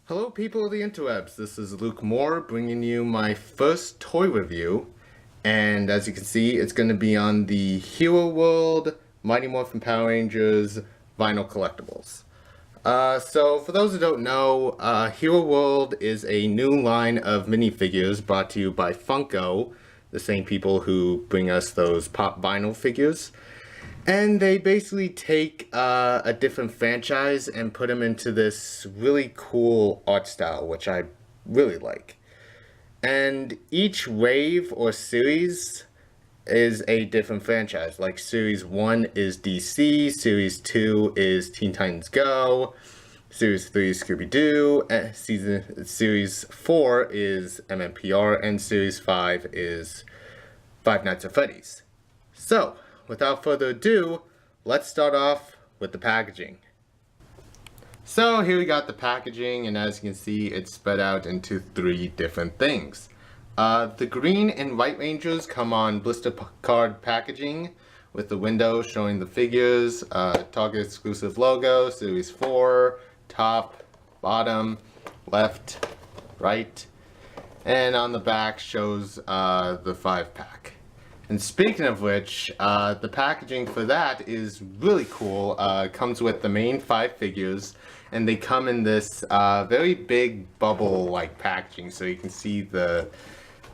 Hello people of the interwebs, this is Luke Moore bringing you my first toy review, and as you can see it's going to be on the Hero World Mighty Morphin Power Rangers vinyl collectibles. So for those who don't know, Hero World is a new line of minifigures brought to you by Funko, the same people who bring us those pop vinyl figures. And they basically take a different franchise and put them into this really cool art style, which I really like. And each wave or series is a different franchise. Like Series 1 is DC, Series 2 is Teen Titans Go, Series 3 is Scooby-Doo, Series 4 is mmpr, and Series 5 is Five Nights at Freddy's. So, without further ado, let's start off with the packaging. So here we got the packaging, and as you can see, it's spread out into three different things. The green and white Rangers come on blister card packaging with the window showing the figures, Target exclusive logo, Series 4, top, bottom, left, right, and on the back shows the 5-pack. And speaking of which, the packaging for that is really cool. It comes with the main 5 figures, and they come in this very big bubble-like packaging, so you can see the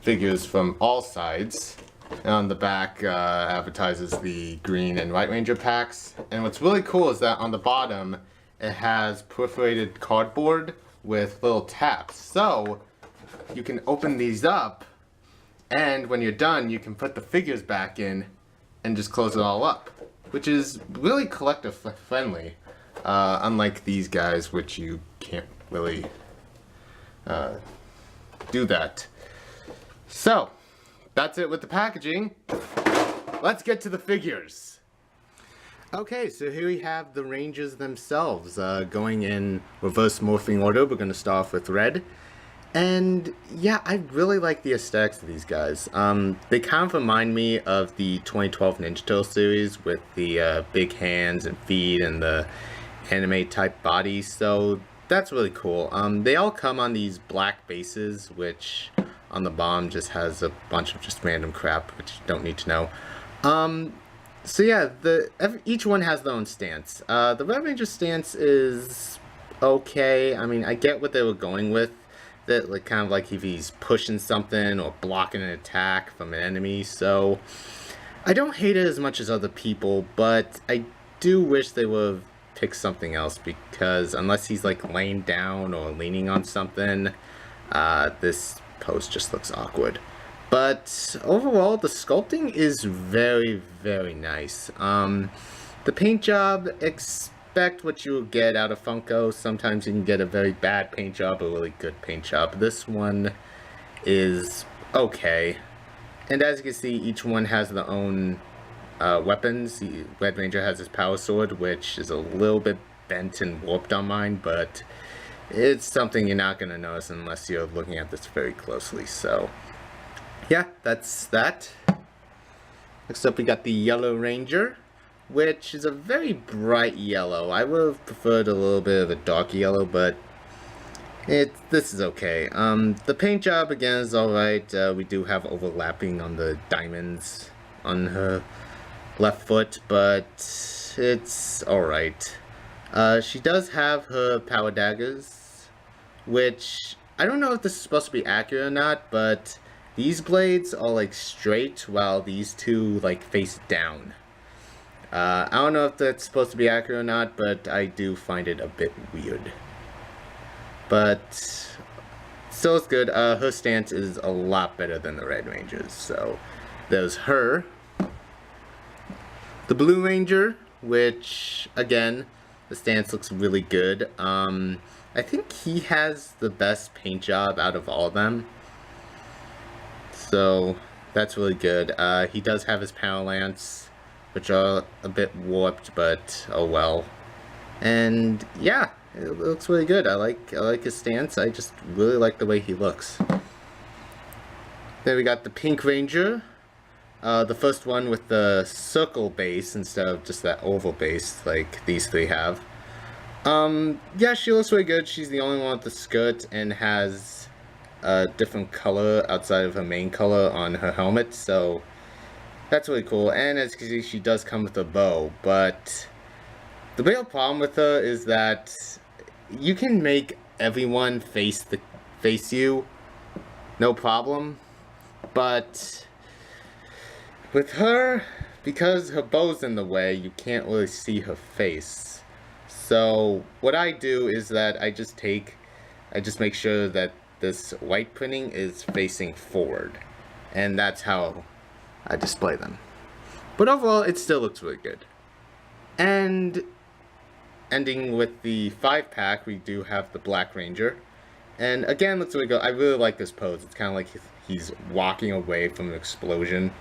figures from all sides. And on the back advertises the green and white Ranger packs. And what's really cool is that on the bottom, it has perforated cardboard with little taps. So you can open these up, and when you're done, you can put the figures back in and just close it all up, which is really collector friendly, unlike these guys, which you can't really do that. So, that's it with the packaging. Let's get to the figures. Okay, so here we have the Rangers themselves, going in reverse morphing order. We're going to start off with red. And yeah, I really like the aesthetics of these guys. They kind of remind me of the 2012 Ninja Turtle series with the big hands and feet and the anime type bodies, so that's really cool. They all come on these black bases, which on the bottom just has a bunch of just random crap, which you don't need to know. So yeah, each one has their own stance. The Red Ranger stance is okay. I mean, I get what they were going with. That, like, kind of like if he's pushing something or blocking an attack from an enemy, so I don't hate it as much as other people, but I do wish they would have picked something else, because unless he's like laying down or leaning on something, this pose just looks awkward. But overall, the sculpting is very, very nice. The paint job, expect what you will get out of Funko. Sometimes you can get a very bad paint job, a really good paint job. This one is okay. And as you can see, each one has their own weapons. The Red Ranger has his power sword, which is a little bit bent and warped on mine, but it's something you're not going to notice unless you're looking at this very closely. So yeah, that's that. Next up we got the Yellow Ranger, which is a very bright yellow. I would have preferred a little bit of a dark yellow, but this is okay. The paint job again is alright. We do have overlapping on the diamonds on her left foot, but it's alright. She does have her power daggers, which I don't know if this is supposed to be accurate or not, but these blades are like straight while these two like face down. I don't know if that's supposed to be accurate or not, but I do find it a bit weird. But still it's good. Her stance is a lot better than the Red Ranger's, so there's her. The Blue Ranger, which again, the stance looks really good. I think he has the best paint job out of all of them, so that's really good. He does have his power lance, which are a bit warped, but oh well. And yeah, it looks really good. I like his stance. I just really like the way he looks. Then we got the Pink Ranger, the first one with the circle base instead of just that oval base like these three have. Yeah, she looks really good. She's the only one with the skirt and has a different color outside of her main color on her helmet, so that's really cool. And as you can see, she does come with a bow, but the real problem with her is that you can make everyone face you, no problem. But with her, because her bow's in the way, you can't really see her face. So what I do is that I just make sure that this white printing is facing forward, and that's how I display them. But overall, it still looks really good. And ending with the 5-pack, we do have the Black Ranger. And again, looks really good. I really like this pose. It's kind of like he's walking away from an explosion.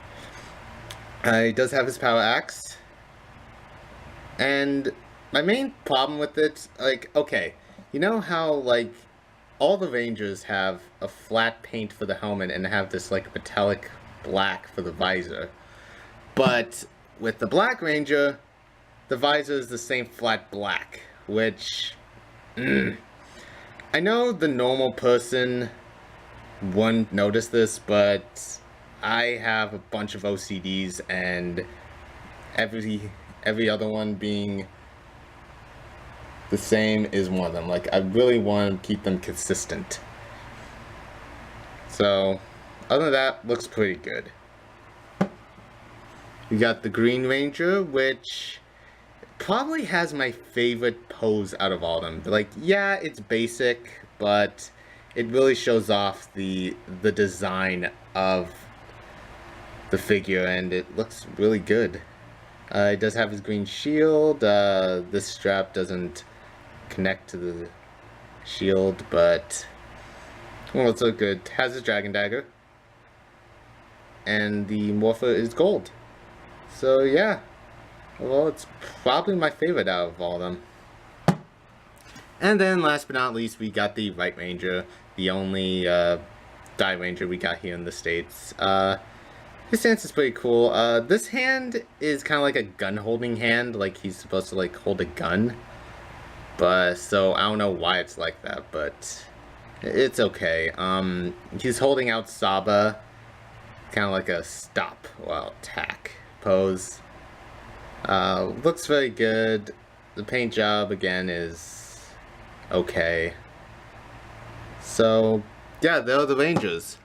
He does have his power axe. And my main problem with it, like, okay, you know how, like, all the Rangers have a flat paint for the helmet and have this, like, metallic black for the visor. But with the Black Ranger, the visor is the same flat black, which, I know the normal person wouldn't notice this, but I have a bunch of OCDs, and every other one being the same is one of them. Like, I really want to keep them consistent. So, other than that, looks pretty good. We got the Green Ranger, which probably has my favorite pose out of all of them. Like, yeah, it's basic, but it really shows off the design of the figure, and it looks really good. It does have his green shield. This strap doesn't connect to the shield, but well, it's so good. It has his dragon dagger, and the morpher is gold. So yeah, well, it's probably my favorite out of all of them. And then last but not least, we got the Right Ranger, the only Die Ranger we got here in the States. His stance is pretty cool. This hand is kind of like a gun holding hand, like he's supposed to like hold a gun. But so I don't know why it's like that, but it's okay. He's holding out Saba, kind of like a stop while attack pose. Looks very good. The paint job again is okay. So yeah, they're the Rangers.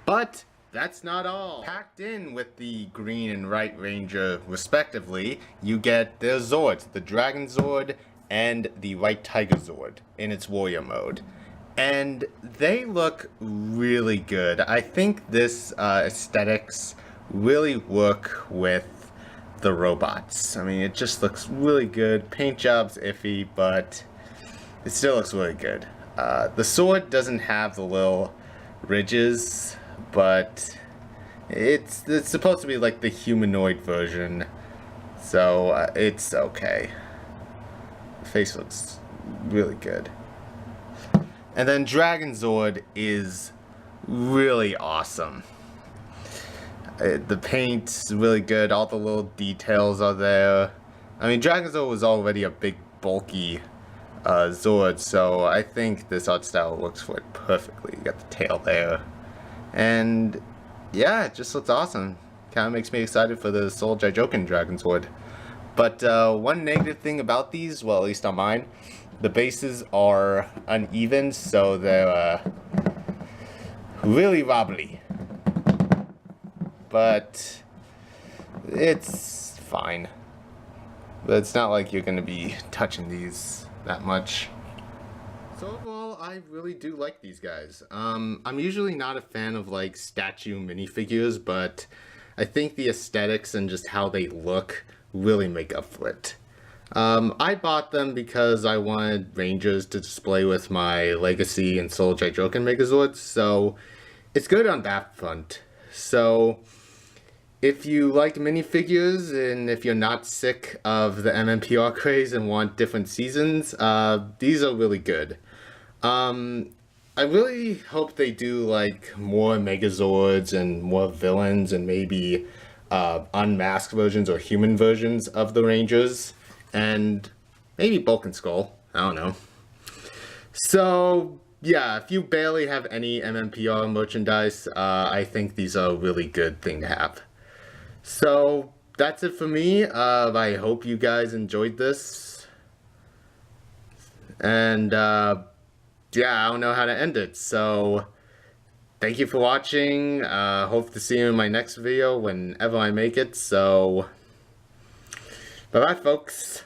But that's not all. Packed in with the Green and Right Ranger respectively, you get their Zords, the Dragon Zord and the White Tiger Zord in its warrior mode. And they look really good. I think this aesthetics really work with the robots. I mean, it just looks really good. Paint job's iffy, but it still looks really good. The sword doesn't have the little ridges, but it's supposed to be like the humanoid version, so it's okay. The face looks really good. And then Dragon Zord is really awesome. The paint's really good, all the little details are there. I mean, Dragon Zord was already a big, bulky Zord, so I think this art style works for it perfectly. You got the tail there. And yeah, it just looks awesome. Kind of makes me excited for the Soul Jijoken Dragon Zord. But one negative thing about these, well, at least on mine, the bases are uneven, so they're really wobbly. But it's fine. But it's not like you're going to be touching these that much. So overall, I really do like these guys. I'm usually not a fan of like statue minifigures, but I think the aesthetics and just how they look really make up for it. I bought them because I wanted Rangers to display with my Legacy and Soul Jijoken Megazords, so it's good on that front. So if you like minifigures and if you're not sick of the mmpr craze and want different seasons, these are really good. I really hope they do like more Megazords and more villains and maybe unmasked versions or human versions of the Rangers, and maybe Bulk and Skull. I don't know. So, yeah, if you barely have any MMPR merchandise, I think these are a really good thing to have. So, that's it for me. I hope you guys enjoyed this. And, yeah, I don't know how to end it. So, thank you for watching. Hope to see you in my next video whenever I make it. So, bye-bye, folks.